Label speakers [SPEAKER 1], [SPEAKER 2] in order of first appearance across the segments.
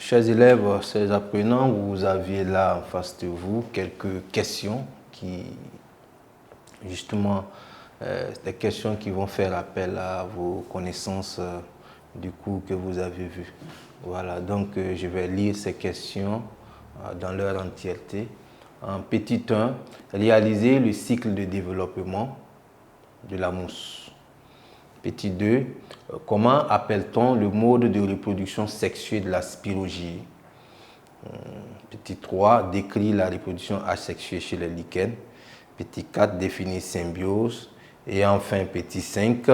[SPEAKER 1] Chers élèves, chers apprenants, vous aviez là en face de vous quelques questions qui, justement, des questions qui vont faire appel à vos connaissances du cours que vous avez vu. Voilà, donc je vais lire ces questions dans leur entièreté. En petit 1, réaliser le cycle de développement de la mousse. Petit 2, comment appelle-t-on le mode de reproduction sexuée de la spirogyre? Petit 3, décrit la reproduction asexuée chez les lichens. Petit 4, définir symbiose. Et enfin, petit 5,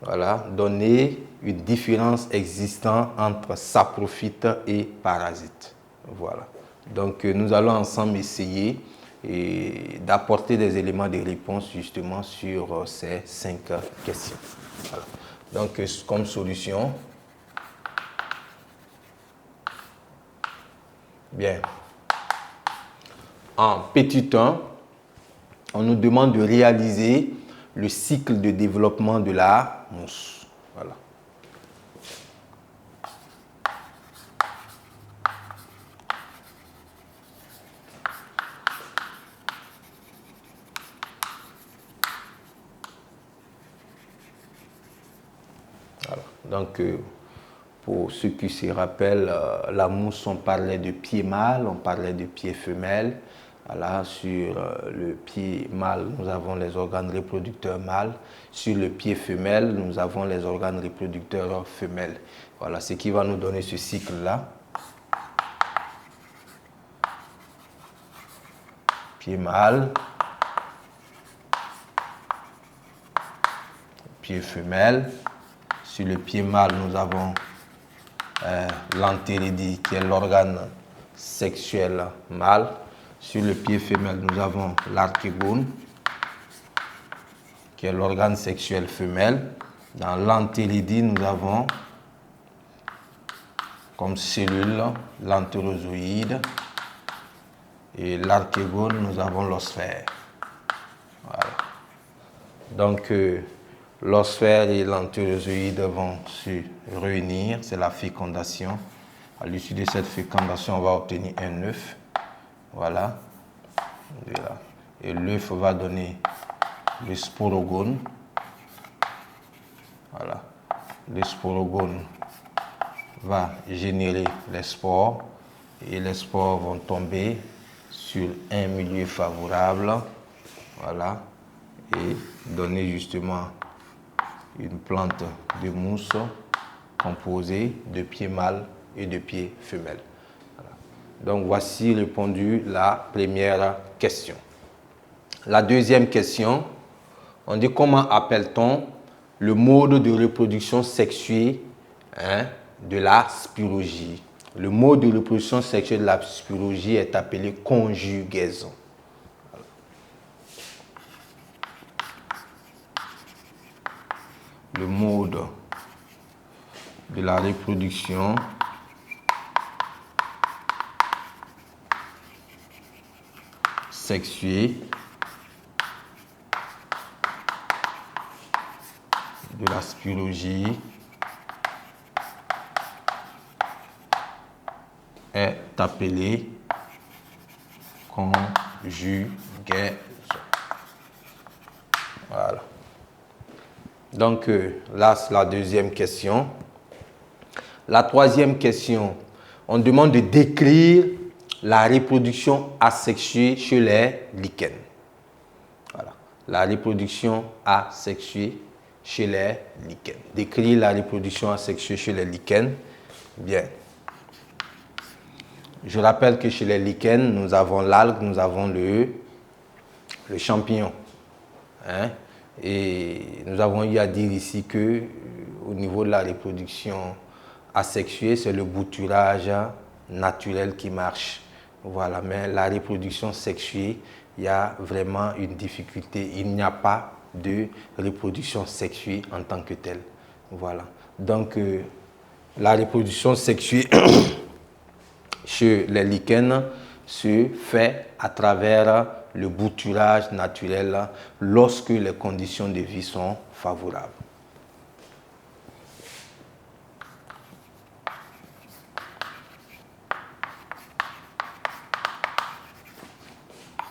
[SPEAKER 1] voilà, donner une différence existant entre saprophyte et parasite. Voilà. Donc, nous allons ensemble essayer d'apporter des éléments de réponse justement sur ces 5 questions. Voilà. Donc, comme solution, bien, en petit 1, on nous demande de réaliser le cycle de développement de la mousse. Voilà. Voilà. Donc, pour ceux qui se rappellent, la mousse, on parlait de pied mâle, on parlait de pied femelle. Voilà, sur le pied mâle, nous avons les organes reproducteurs mâles. Sur le pied femelle, nous avons les organes reproducteurs femelles. Voilà, ce qui va nous donner ce cycle-là. Pied mâle, pied femelle. Sur le pied mâle, nous avons l'antéridie qui est l'organe sexuel mâle. Sur le pied femelle, nous avons l'archégone qui est l'organe sexuel femelle. Dans l'antéridie, nous avons comme cellule l'entérozoïde. Et l'archégone, nous avons l'osphère. Voilà. Donc, l'osphère et l'entérozoïde vont se réunir, c'est la fécondation. À l'issue de cette fécondation, on va obtenir un œuf. Voilà. Et l'œuf va donner le sporogone. Voilà. Le sporogone va générer les spores. Et les spores vont tomber sur un milieu favorable. Voilà. Et donner justement une plante de mousse composée de pieds mâles et de pieds femelles. Voilà. Donc voici répondu la première question. La deuxième question, on dit comment appelle-t-on le mode de reproduction sexuée de la spirogyre? Le mode de reproduction sexuelle de la spirogyre est appelé conjugaison. Le mode de la reproduction sexuée de la spirogyre est appelé conjugaison. Voilà. Donc là, c'est la deuxième question. La troisième question, on demande de décrire la reproduction asexuée chez les lichens. Voilà. La reproduction asexuée chez les lichens. Décrire la reproduction asexuée chez les lichens. Bien. Je rappelle que chez les lichens, nous avons l'algue, nous avons le champignon. Et nous avons eu à dire ici que au niveau de la reproduction asexuée, c'est le bouturage naturel qui marche. Voilà, mais la reproduction sexuée, il y a vraiment une difficulté. Il n'y a pas de reproduction sexuée en tant que telle. Voilà. Donc, la reproduction sexuée chez les lichens se fait à travers le bouturage naturel lorsque les conditions de vie sont favorables.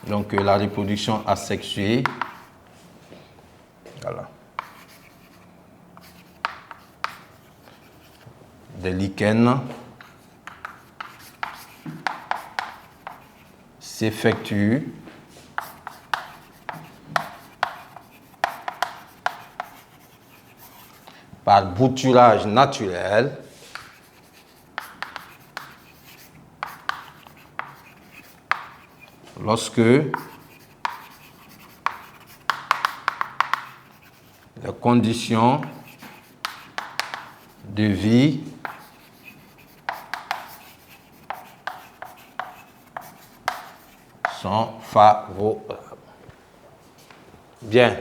[SPEAKER 1] Donc la reproduction asexuée. Voilà. Des lichens s'effectue par bouturage naturel lorsque les conditions de vie sont favorables. Bien.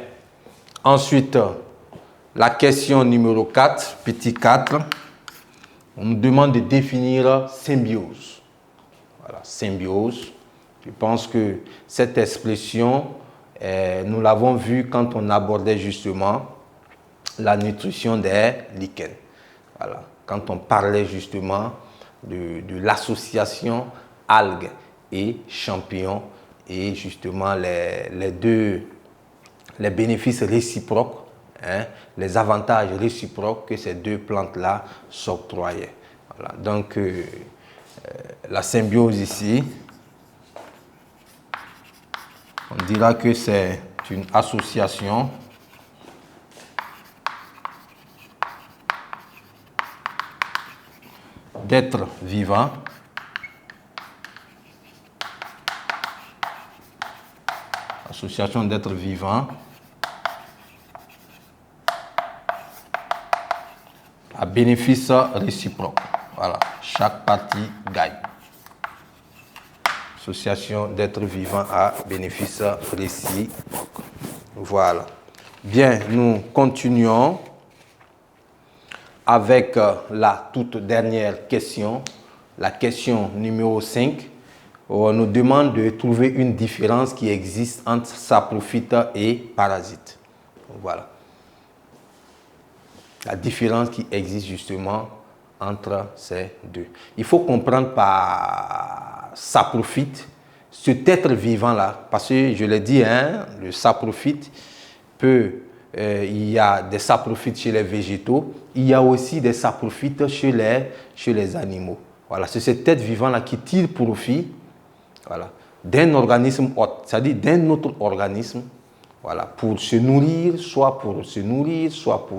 [SPEAKER 1] Ensuite, la question numéro 4, petit 4, on nous demande de définir symbiose. Voilà, symbiose. Je pense que cette expression, nous l'avons vue quand on abordait justement la nutrition des lichens. Voilà, quand on parlait justement de l'association algues et champignons et justement les bénéfices réciproques, hein, les avantages réciproques que ces deux plantes-là s'octroyaient. Voilà, donc la symbiose ici, on dira que c'est une association d'êtres vivants à bénéfice réciproque. Voilà, chaque partie gagne. Association d'êtres vivants à bénéfice réciproque. Voilà. Bien, nous continuons avec la toute dernière question, la question numéro 5. On nous demande de trouver une différence qui existe entre saprophyte et parasite. Voilà. La différence qui existe justement entre ces deux. Il faut comprendre par saprophyte, cet être vivant-là, parce que je l'ai dit, hein, le saprophyte il y a des saprophytes chez les végétaux, il y a aussi des saprophytes chez les animaux. Voilà, c'est cet être vivant-là qui tire profit, voilà, d'un organisme autre, c'est-à-dire d'un autre organisme, voilà, pour se nourrir, soit pour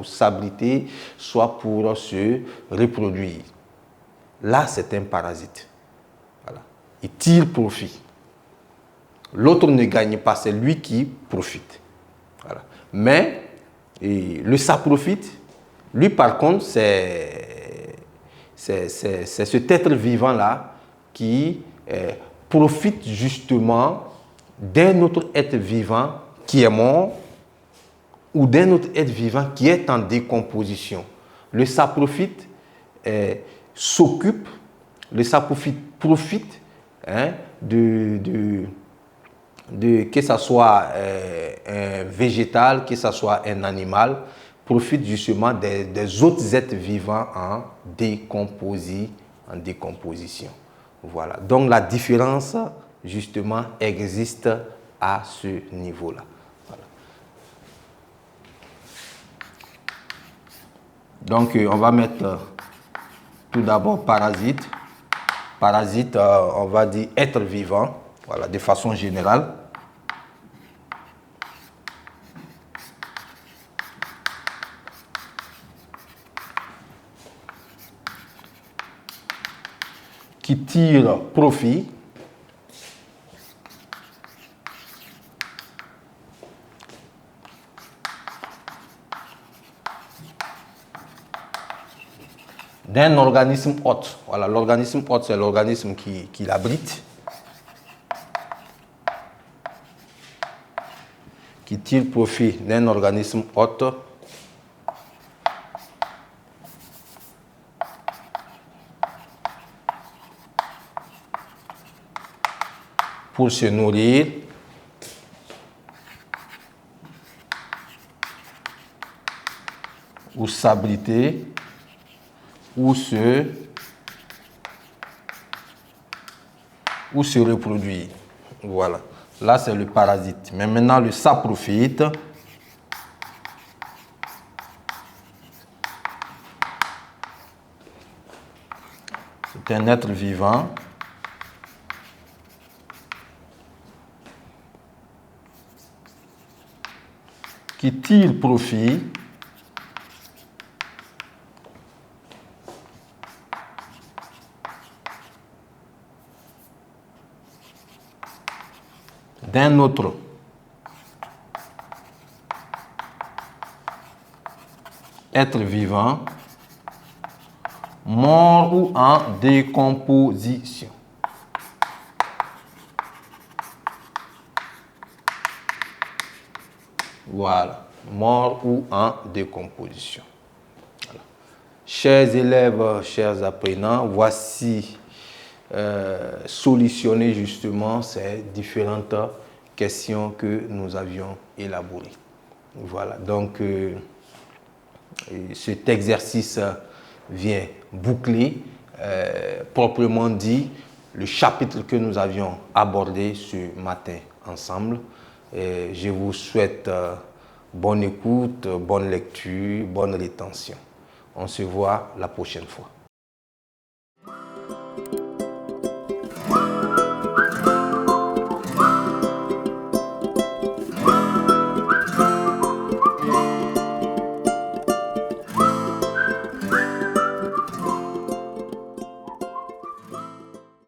[SPEAKER 1] s'abriter, soit pour se reproduire. Là, c'est un parasite. Voilà. Il tire profit. L'autre ne gagne pas, c'est lui qui profite. Voilà. Mais le saprophyte, lui par contre, c'est cet être vivant-là qui profite justement d'un autre être vivant qui est mort ou d'un autre être vivant qui est en décomposition. Le saprophyte profite, hein, que ce soit un végétal, que ce soit un animal, profite justement des autres êtres vivants en décomposition. Voilà. Donc la différence justement existe à ce niveau-là. Voilà. Donc on va mettre tout d'abord parasite. Parasite, on va dire être vivant, voilà, de façon générale. Qui tire profit d'un organisme hôte. Voilà, l'organisme hôte, c'est l'organisme qui l'abrite, qui tire profit d'un organisme hôte pour se nourrir ou s'abriter ou se reproduire. Voilà.
[SPEAKER 2] Là, c'est le parasite. Mais maintenant, le saprophyte. C'est un être vivant qui tire profit d'un autre être vivant mort ou en décomposition. Voilà, mort ou en décomposition. Voilà. Chers élèves, chers apprenants, voici solutionner justement ces différentes questions que nous avions élaborées. Voilà, donc cet exercice vient boucler, proprement dit, le chapitre que nous avions abordé ce matin ensemble. Et je vous souhaite bonne écoute, bonne lecture, bonne rétention. On se voit la prochaine fois.